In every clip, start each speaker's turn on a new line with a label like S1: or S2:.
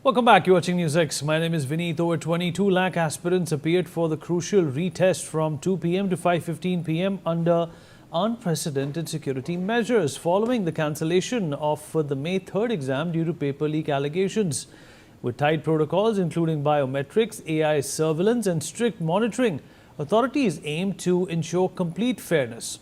S1: Welcome back. You're watching NewsX. My name is Vineet. Over 22 lakh aspirants appeared for the crucial retest from 2 p.m. to 5:15 p.m. under unprecedented security measures following the cancellation of the May 3rd exam due to paper leak allegations. With tight protocols including biometrics, AI surveillance and strict monitoring, authorities aim to ensure complete fairness.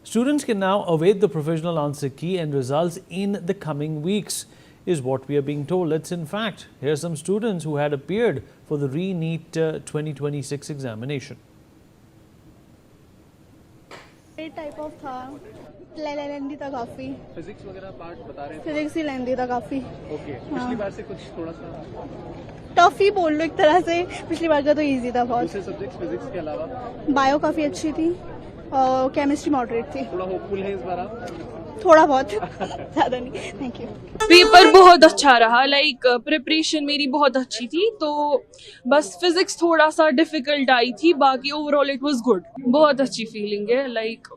S1: Students can now await the provisional answer key and results in the coming weeks, is what we are being told. Let's in fact hear some students who had appeared for the RE-NEET 2026 examination.
S2: Type of था लेंदी था काफी
S3: physics वगैरह part बता रहे हैं
S2: physics ही लेंदी था काफी
S3: okay पिछली बार से कुछ थोड़ा सा
S2: टफ ही बोल लो एक तरह से पिछली बार का तो इजी था बहुत
S3: दूसरे सब्जेक्ट्स फिजिक्स के अलावा
S2: बायो काफी अच्छी थी और केमिस्ट्री मॉडरेट थी
S3: थोड़ा होपफुल है इस बार आप
S2: थोड़ा बहुत ज्यादा नहीं थैंक यू
S4: पेपर बहुत अच्छा रहा लाइक प्रिपरेशन मेरी बहुत अच्छी थी तो बस फिजिक्स थोड़ा सा डिफिकल्ट आई थी बाकी ओवरऑल इट वाज गुड बहुत अच्छी फीलिंग है लाइक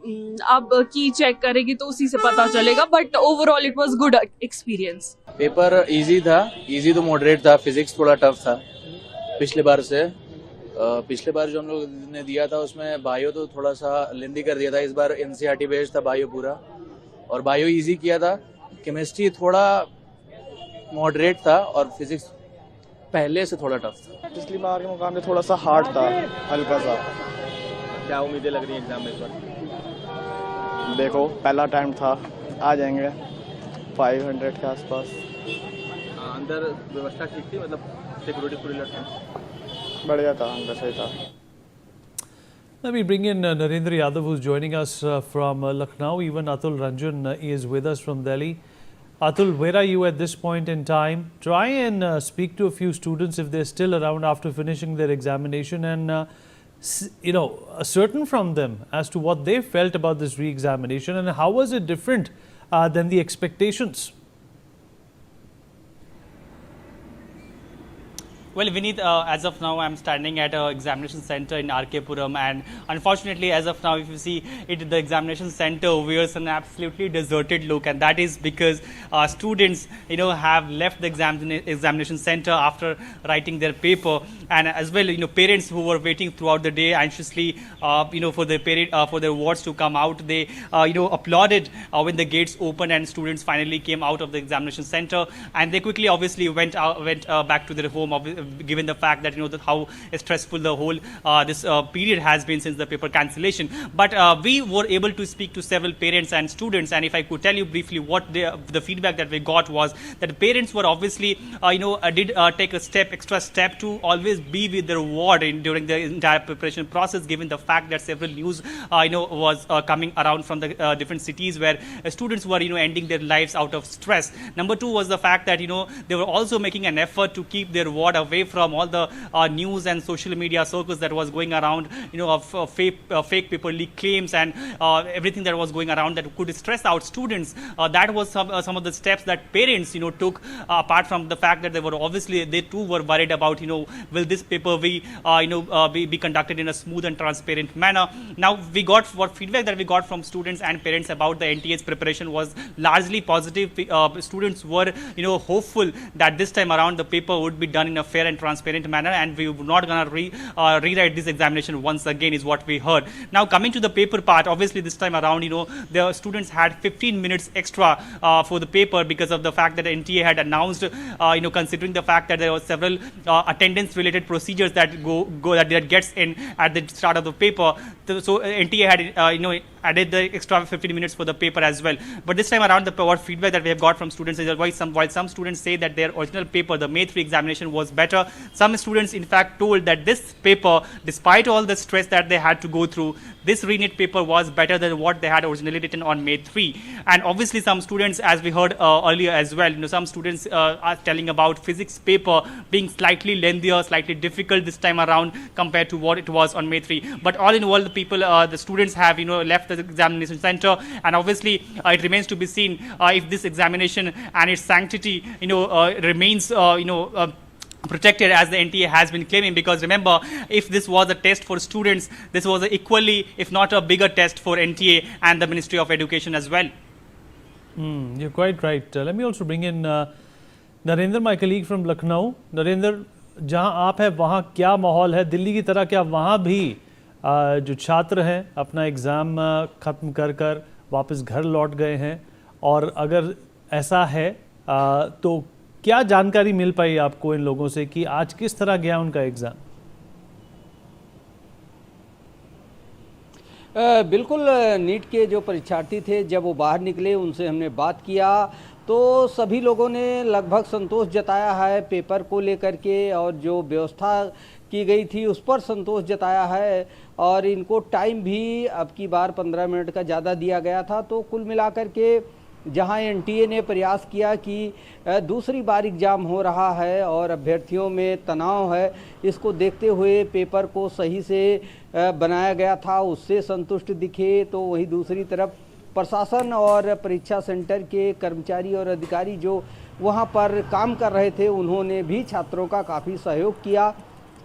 S4: अब की चेक करेगी तो उसी से पता चलेगा but overall it was good experience
S5: paper easy था इजी तो मॉडरेट था फिजिक्स थोड़ा टफ था पिछले बार से पिछले बार जो हम लोग ने दिया था उसमें बायो तो थोड़ा सा लेंदी कर दिया था इस बार एनसीईआरटी बेस्ड था बायो पूरा और बायो इजी किया था केमिस्ट्री थोड़ा मॉडरेट था और फिजिक्स पहले से थोड़ा टफ था
S6: पिछली बार के मुकाबले थोड़ा सा हार्ड था हल्का सा
S3: क्या उम्मीदें लग रही हैं एग्जाम में इस बार
S6: देखो पहला टाइम था आ जाएंगे 500 के आसपास
S3: अंदर व्यवस्था ठीक थी मतलब सिक्योरिटी पूरी लड़की
S6: बढ़िया था अंदर सही था
S1: Let me bring in Narendra Yadav, who's joining us from Lucknow. Even Atul Ranjan is with us from Delhi. Atul, where are you at this point in time? Try and speak to a few students if they're still around after finishing their examination and, ascertain from them as to what they felt about this re-examination and how was it different than the expectations.
S7: Well, Vineet, as of now, I'm standing at an examination center in RK Puram, and unfortunately, as of now, if you see it, the examination center wears an absolutely deserted look, and that is because students, have left the examination center after writing their paper, and as well, parents who were waiting throughout the day anxiously, for their wards to come out, they, applauded when the gates opened and students finally came out of the examination center, and they quickly, obviously, went back to their home. Given the fact that how stressful the whole this period has been since the paper cancellation, but we were able to speak to several parents and students, and if I could tell you briefly what the feedback that we got was that the parents were obviously did take extra step to always be with their ward during the entire preparation process, given the fact that several news was coming around from the different cities where students were ending their lives out of stress. Number two was the fact that they were also making an effort to keep their ward away from all the news and social media circles that was going around, of fake paper leak claims and everything that was going around that could stress out students. That was some of the steps that parents, took, apart from the fact that they too were worried about, will this paper be conducted in a smooth and transparent manner. Now, what feedback that we got from students and parents about the NTA's preparation was largely positive. Students were, hopeful that this time around the paper would be done in a fair and transparent manner, and we were not going to rewrite this examination once again, is what we heard. Now, coming to the paper part, obviously this time around, the students had 15 minutes extra for the paper because of the fact that the NTA had announced, considering the fact that there were several attendance-related procedures that that gets in at the start of the paper. So NTA had, added the extra 15 minutes for the paper as well. But this time around, the feedback that we have got from students is that while some students say that their original paper, the May 3 examination, was better, some students in fact told that this paper, despite all the stress that they had to go through, this RE-NEET paper was better than what they had originally written on May 3. And obviously some students, as we heard earlier as well, some students are telling about physics paper being slightly lengthier, slightly difficult this time around compared to what it was on May 3. But all in all, the students have left the examination center, and obviously it remains to be seen if this examination and its sanctity remains protected as the NTA has been claiming, because remember, if this was a test for students, this was equally, if not a bigger test for NTA and the Ministry of Education as well.
S1: You're quite right. Let me also bring in Narendra, my colleague from Lucknow. Narendra, जहां आप हैं वहां क्या माहौल है? दिल्ली की तरह क्या वहां भी जो छात्र हैं अपना एग्ज़ाम ख़त्म कर वापस घर लौट गए हैं? और अगर ऐसा है तो क्या जानकारी मिल पाई आपको इन लोगों से कि आज किस तरह गया उनका एग्ज़ाम?
S8: बिल्कुल। नीट के जो परीक्षार्थी थे जब वो बाहर निकले उनसे हमने बात किया तो सभी लोगों ने लगभग संतोष जताया है पेपर को लेकर के, और जो व्यवस्था की गई थी उस पर संतोष जताया है। और इनको टाइम भी अब की बार 15 मिनट का ज़्यादा दिया गया था। तो कुल मिलाकर के जहां एनटीए ने प्रयास किया कि दूसरी बार एग्ज़ाम हो रहा है और अभ्यर्थियों में तनाव है, इसको देखते हुए पेपर को सही से बनाया गया था, उससे संतुष्ट दिखे। तो वहीं दूसरी तरफ प्रशासन और परीक्षा सेंटर के कर्मचारी और अधिकारी जो वहां पर काम कर रहे थे उन्होंने भी छात्रों का काफ़ी सहयोग किया,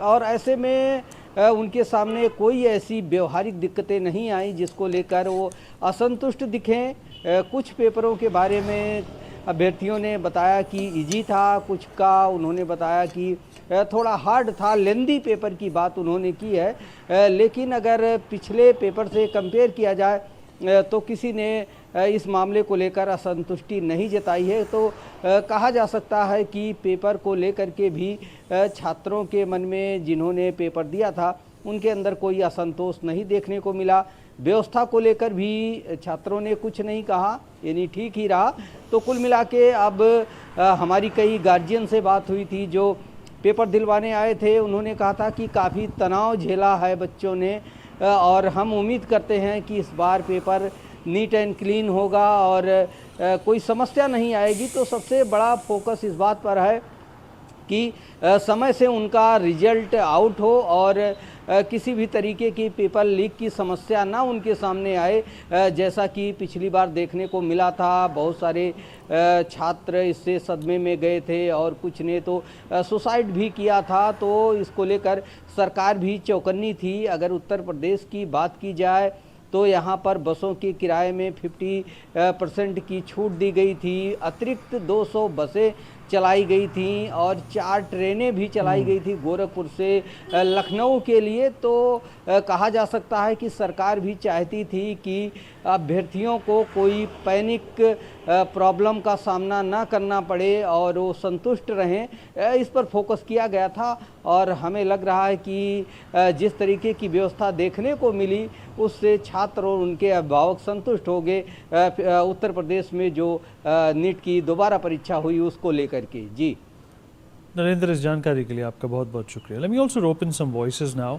S8: और ऐसे में उनके सामने कोई ऐसी व्यवहारिक दिक्कतें नहीं आई जिसको लेकर वो असंतुष्ट दिखें। कुछ पेपरों के बारे में अभ्यर्थियों ने बताया कि इजी था, कुछ का उन्होंने बताया कि थोड़ा हार्ड था, लेंदी पेपर की बात उन्होंने की है। लेकिन अगर पिछले पेपर से कंपेयर किया जाए तो किसी ने इस मामले को लेकर असंतुष्टि नहीं जताई है। तो कहा जा सकता है कि पेपर को लेकर के भी छात्रों के मन में जिन्होंने पेपर दिया था उनके अंदर कोई असंतोष नहीं देखने को मिला। व्यवस्था को लेकर भी छात्रों ने कुछ नहीं कहा, यानी ठीक ही रहा। तो कुल मिला के अब हमारी कई गार्जियन से बात हुई थी जो पेपर दिलवाने आए थे, उन्होंने कहा था कि काफ़ी तनाव झेला है बच्चों ने, और हम उम्मीद करते हैं कि इस बार पेपर नीट एंड क्लीन होगा और कोई समस्या नहीं आएगी। तो सबसे बड़ा फोकस इस बात पर है कि समय से उनका रिजल्ट आउट हो और किसी भी तरीके की पेपर लीक की समस्या ना उनके सामने आए, जैसा कि पिछली बार देखने को मिला था। बहुत सारे छात्र इससे सदमे में गए थे और कुछ ने तो सुसाइड भी किया था। तो इसको लेकर सरकार भी चौकन्नी थी। अगर उत्तर प्रदेश की बात की जाए तो यहाँ पर बसों के किराए में 50% की छूट दी गई थी, अतिरिक्त 200 बसें चलाई गई थी और 4 ट्रेनें भी चलाई गई थी गोरखपुर से लखनऊ के लिए। तो कहा जा सकता है कि सरकार भी चाहती थी कि अभ्यर्थियों को कोई पैनिक प्रॉब्लम का सामना ना करना पड़े और वो संतुष्ट रहें, इस पर फोकस किया गया था। और हमें लग रहा है कि जिस तरीके की व्यवस्था देखने को मिली उससे छात्र और उनके अभिभावक संतुष्ट हो गए उत्तर प्रदेश में जो नीट की दोबारा परीक्षा हुई उसको लेकर के। जी
S1: नरेंद्र, इस जानकारी के लिए आपका बहुत बहुत शुक्रिया। Let me also rope in some voices now.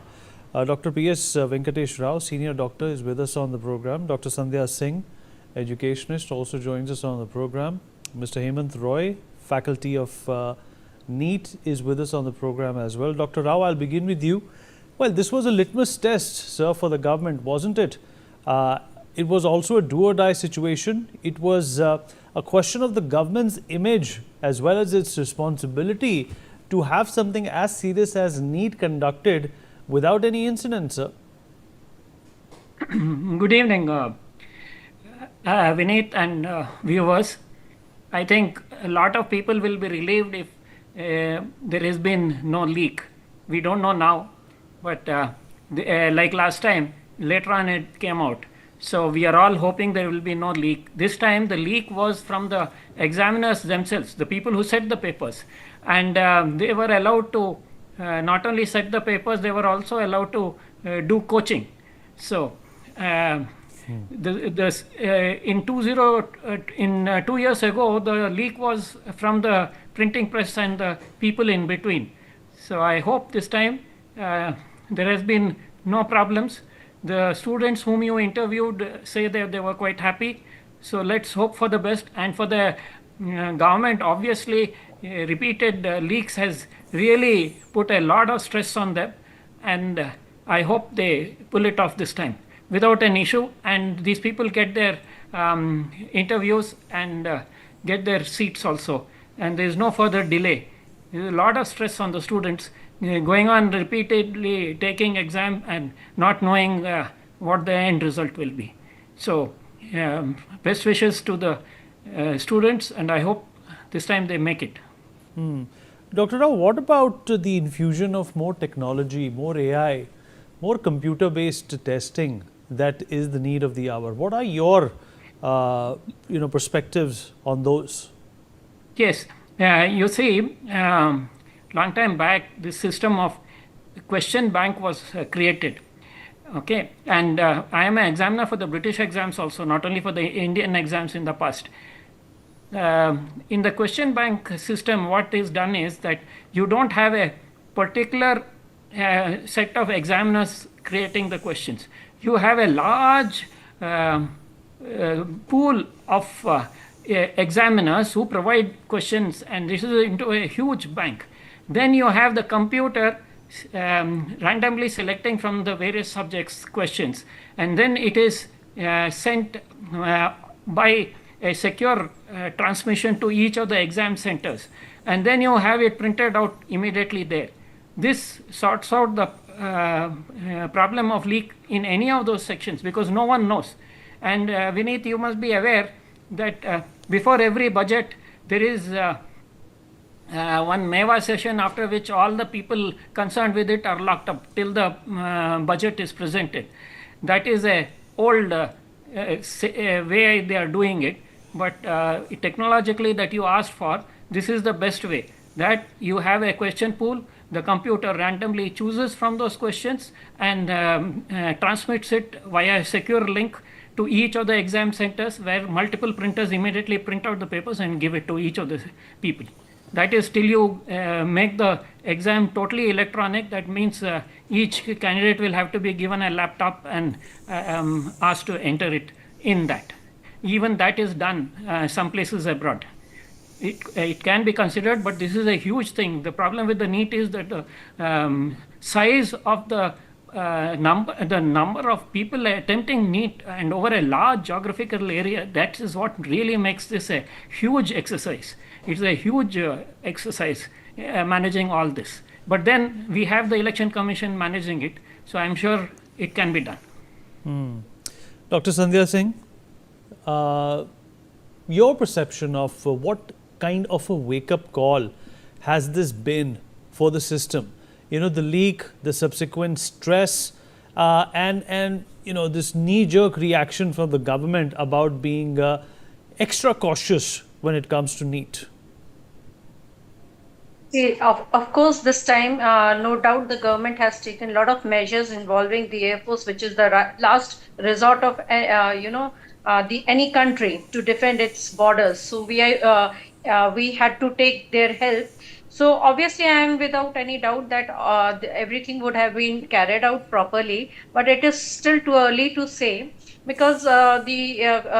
S1: Dr. P.S. Venkatesh Rao, senior doctor, is with us on the program. Dr. Sandhya Singh, educationist, also joins us on the program. Mr. Hemant Roy, faculty of NEET, is with us on the program as well. Dr. Rao, I'll begin with you. Well, this was a litmus test, sir, for the government, wasn't it? It was also a do-or-die situation. It was a question of the government's image as well as its responsibility to have something as serious as NEET conducted without any incident, sir.
S9: Good evening, Vineet and viewers. I think a lot of people will be relieved if there has been no leak. We don't know now, but like last time, later on it came out. So we are all hoping there will be no leak. This time the leak was from the examiners themselves, the people who set the papers. And they were allowed to not only set the papers, they were also allowed to do coaching. So in 2 years ago, the leak was from the printing press and the people in between. So I hope this time there has been no problems. The students whom you interviewed say that they were quite happy. So let's hope for the best. And for the government, obviously repeated leaks has really put a lot of stress on them, and I hope they pull it off this time without an issue, and these people get their interviews and get their seats also, and there is no further delay. There is a lot of stress on the students going on repeatedly taking exam and not knowing what the end result will be. So best wishes to the students, and I hope this time they make it.
S1: Dr. Rao, what about the infusion of more technology, more AI, more computer-based testing that is the need of the hour? What are your perspectives on those?
S9: Yes, you see, long time back, this system of question bank was created. Okay, and I am an examiner for the British exams also, not only for the Indian exams in the past. In the question bank system, what is done is that you don't have a particular set of examiners creating the questions. You have a large pool of examiners who provide questions, and this is into a huge bank. Then you have the computer randomly selecting from the various subjects questions, and then it is sent by a secure transmission to each of the exam centers, and then you have it printed out immediately there. This sorts out the problem of leak in any of those sections because no one knows. And Vineet, you must be aware that before every budget there is one Meva session, after which all the people concerned with it are locked up till the budget is presented. That is a old way they are doing it, but technologically that you asked for, this is the best way, that you have a question pool, the computer randomly chooses from those questions and transmits it via a secure link to each of the exam centers, where multiple printers immediately print out the papers and give it to each of the people. That is till you make the exam totally electronic. That means each candidate will have to be given a laptop and asked to enter it in that. Even that is done some places abroad. It can be considered, but this is a huge thing. The problem with the NEET is that the size of the number of people attempting NEET and over a large geographical area, that is what really makes this a huge exercise. It's a huge exercise managing all this. But then we have the Election Commission managing it, so I'm sure it can be done.
S1: Dr. Sandhya Singh, your perception of what kind of a wake-up call has this been for the system? You know, the leak, the subsequent stress, and this knee-jerk reaction from the government about being extra cautious when it comes to NEET.
S2: See, of course, this time, no doubt the government has taken a lot of measures involving the Air Force, which is the last resort of, any country to defend its borders. So we had to take their help. So obviously, I am without any doubt that everything would have been carried out properly, but it is still too early to say, because the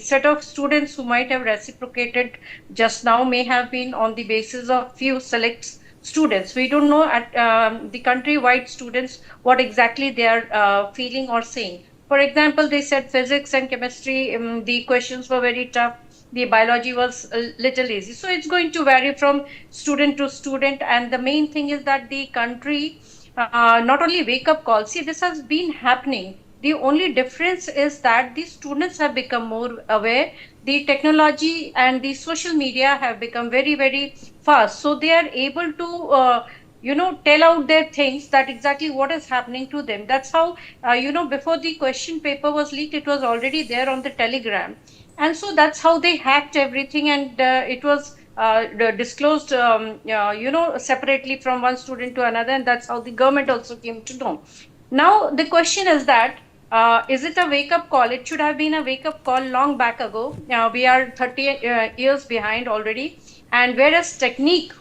S2: set of students who might have reciprocated just now may have been on the basis of few select students. We don't know at the country-wide students what exactly they are feeling or saying. For example, they said physics and chemistry, the questions were very tough. The biology was a little easy. So it's going to vary from student to student. And the main thing is that the country, not only wake-up call, see, this has been happening. The only difference is that the students have become more aware. The technology and the social media have become very, very fast. So they are able to tell out their things, that exactly what is happening to them. That's how, before the question paper was leaked, it was already there on the Telegram. And so that's how they hacked everything, and it was disclosed, separately from one student to another, and that's how the government also came to know. Now, the question is that, is it a wake-up call? It should have been a wake-up call long back ago. We are 30 years behind already. And whereas technique,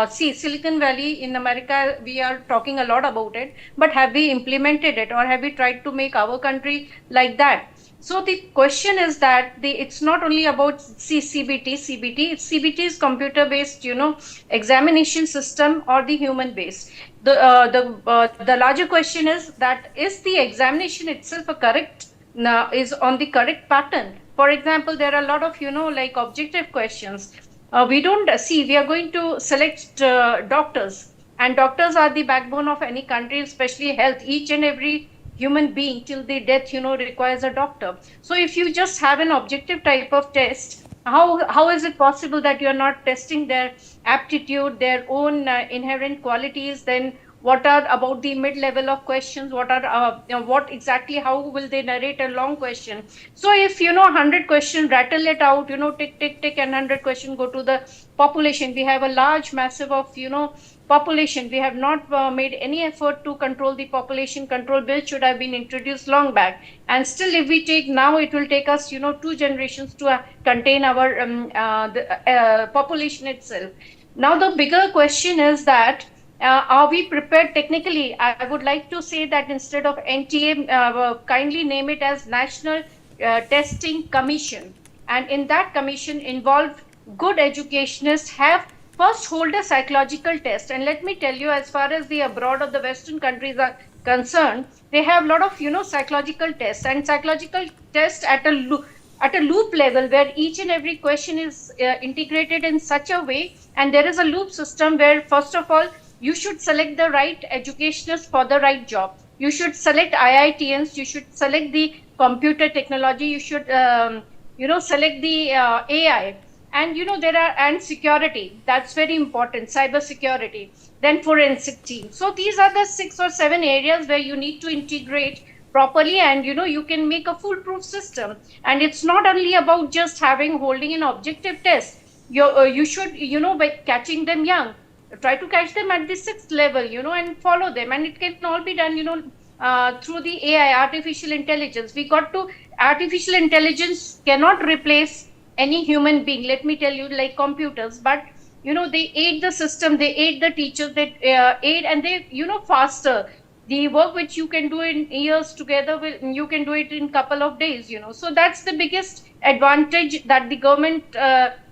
S2: see, Silicon Valley in America, we are talking a lot about it, but have we implemented it, or have we tried to make our country like that? So the question is that it's not only about CBT. CBT is computer-based, examination system, or the human-based. The larger question is that, is the examination itself is on the correct pattern? For example, there are a lot of, like objective questions. We don't see, we are going to select doctors, and doctors are the backbone of any country, especially health. Each and every human being till the death, requires a doctor. So if you just have an objective type of test, How is it possible that you are not testing their aptitude, their own inherent qualities? Then what are about the mid level of questions? What are what exactly, how will they narrate a long question? So if 100 question, rattle it out, tick tick tick, and 100 question go to the population. We have a large massive of population. We have not made any effort to control the population. Control bill should have been introduced long back, and still if we take now, it will take us 2 generations to contain our population itself. Now the bigger question is that are we prepared technically? I would like to say that instead of NTA, kindly name it as National Testing Commission, and in that commission involve good educationists, have first hold a psychological test. And let me tell you, as far as the abroad or the Western countries are concerned, they have a lot of psychological tests, and psychological tests at a loop level, where each and every question is integrated in such a way, and there is a loop system where first of all you should select the right educationists for the right job. You should select IITians, you should select the computer technology, you should select the AI, and there are, and security, that's very important, cyber security, then forensic team. So these are the 6 or 7 areas where you need to integrate properly, and you can make a foolproof system. And it's not only about just holding an objective test. You should, by catching them young, try to catch them at the 6th level, and follow them. And it can all be done, through the AI, artificial intelligence. Artificial intelligence cannot replace any human being, let me tell you, like computers, but they aid the system, they aid the teachers, they aid, and they faster. The work which you can do in years together, you can do it in couple of days. So that's the biggest advantage that the government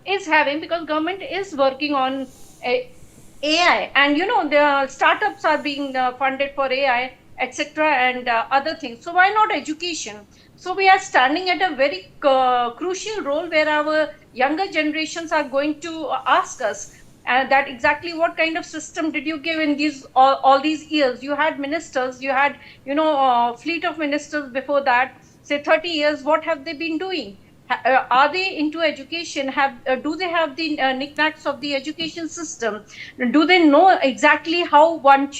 S2: is having, because government is working on AI, and the startups are being funded for AI, etc., and other things. So why not education? So we are standing at a very crucial role, where our younger generations are going to ask us that exactly what kind of system did you give in these all these years. You had ministers, you had fleet of ministers before that, say 30 years. What have they been doing? Are they into education? Do they have the knickknacks of the education system? Do they know exactly how one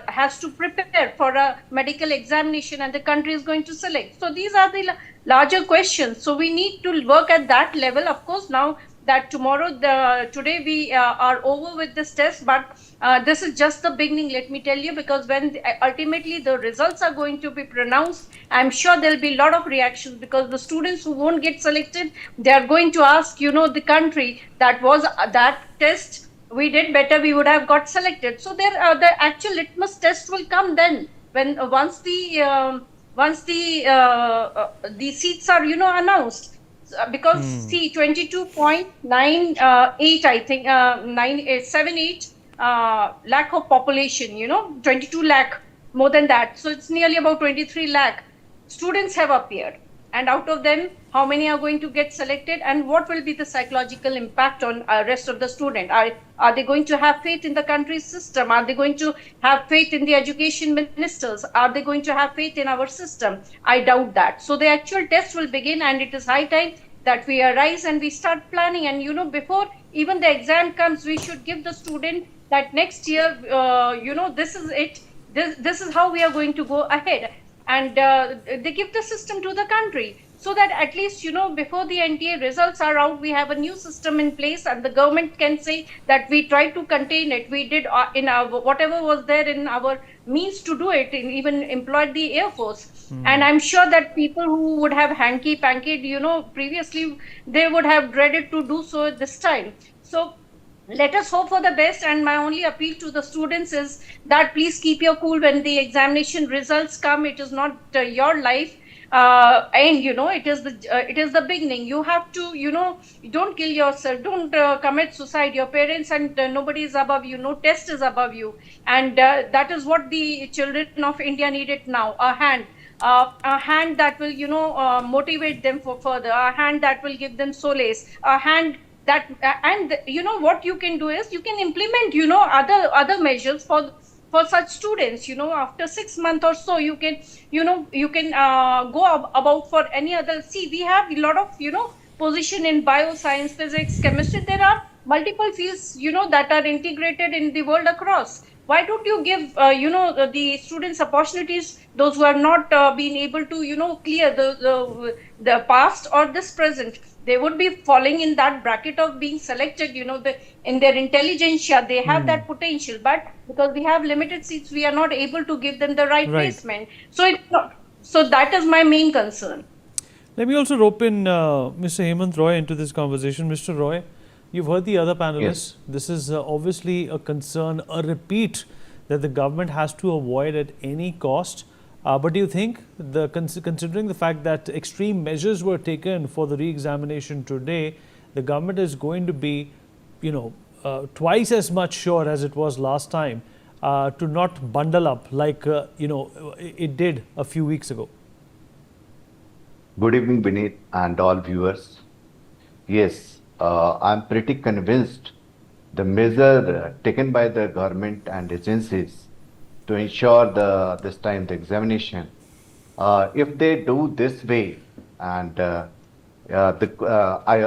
S2: has to prepare for a medical examination and the country is going to select? So these are the larger questions. So we need to work at that level. Of course, now that today we are over with this test, but this is just the beginning, let me tell you, because when ultimately the results are going to be pronounced, I'm sure there'll be a lot of reactions, because the students who won't get selected, they are going to ask, the country that was that test, we did better, we would have got selected. So the actual litmus test will come then, when once the seats are announced. Because see, 22.98, I think 978 lakh of population, 22 lakh, more than that. So it's nearly about 23 lakh students have appeared, and out of them, how many are going to get selected, and what will be the psychological impact on rest of the student? Are they going to have faith in the country's system? Are they going to have faith in the education ministers? Are they going to have faith in our system? I doubt that. So the actual test will begin, and it is high time that we arise and we start planning. And before even the exam comes, we should give the student that next year, this is it. This is how we are going to go ahead. And they give the system to the country, so that at least, before the NTA results are out, we have a new system in place, and the government can say that we tried to contain it. We did in our whatever was there in our means to do it, and even employed the Air Force. And I'm sure that people who would have hanky-pankied, previously, they would have dreaded to do so this time. So let us hope for the best, and my only appeal to the students is that please keep your cool when the examination results come. It is not your life, and it is the beginning. You have to, don't kill yourself, don't commit suicide. Your parents and nobody is above you, no test is above you, and that is what the children of India needed now. A hand that will motivate them for further, a hand that will give them solace, a hand that, and what you can do is you can implement other measures for such students. After 6 months or so, you can go about for any other. See, we have a lot of position in bioscience, physics, chemistry. There are multiple fields, that are integrated in the world across. Why don't you give, the students opportunities, those who have not been able to, clear the past or this present? They would be falling in that bracket of being selected, in their intelligentsia, they have that potential, but because we have limited seats, we are not able to give them the right
S1: Right.
S2: placement. So that is my main concern.
S1: Let me also rope in Mr. Hemant Roy into this conversation. Mr. Roy, you've heard the other panelists. This is obviously a concern, a repeat that the government has to avoid at any cost. But do you think, considering the fact that extreme measures were taken for the re-examination today, the government is going to be, twice as much sure as it was last time to not bundle up like, it did a few weeks ago?
S10: Good evening, Vineet, and all viewers. Yes, I'm pretty convinced the measure taken by the government and agencies to ensure this time the examination, if they do this way, and I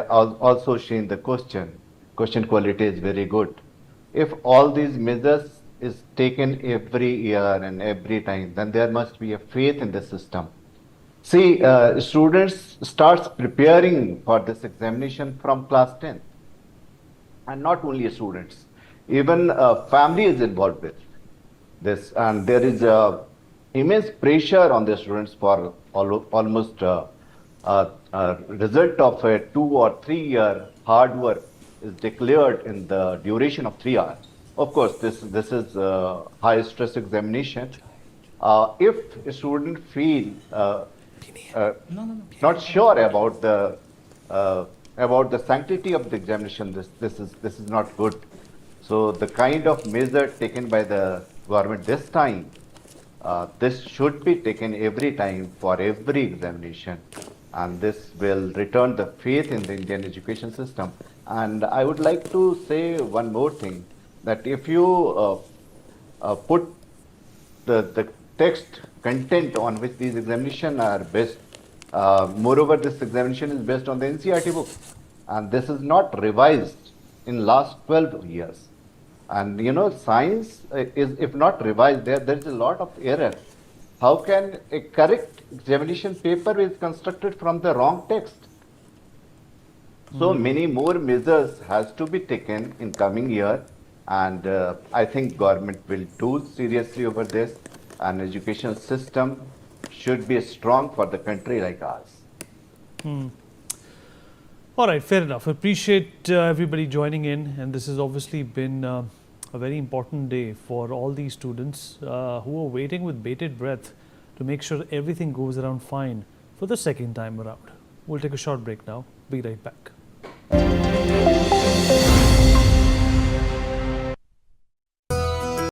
S10: also seen the question quality is very good. If all these measures is taken every year and every time, then there must be a faith in the system. See, students starts preparing for this examination from class 10th, and not only students, even family is involved with this, and there is immense pressure on the students for almost result of a 2 or 3 year hard work is declared in the duration of 3 hours. Of course, this is high stress examination. If a student feel not sure about the sanctity of the examination, this is not good. So the kind of measure taken by the government this time, this should be taken every time for every examination, and this will return the faith in the Indian education system. And I would like to say one more thing, that if you put the text content on which these examinations are based, moreover this examination is based on the NCERT book, and this is not revised in last 12 years. And science is, if not revised, there is a lot of error. How can a correct examination paper is constructed from the wrong text? So many more measures has to be taken in coming year, and I think government will do seriously over this, and education system should be strong for the country like ours.
S1: All right, fair enough. Appreciate everybody joining in, and this has obviously been a very important day for all these students who are waiting with bated breath to make sure everything goes around fine for the second time around. We'll take a short break now. Be right back.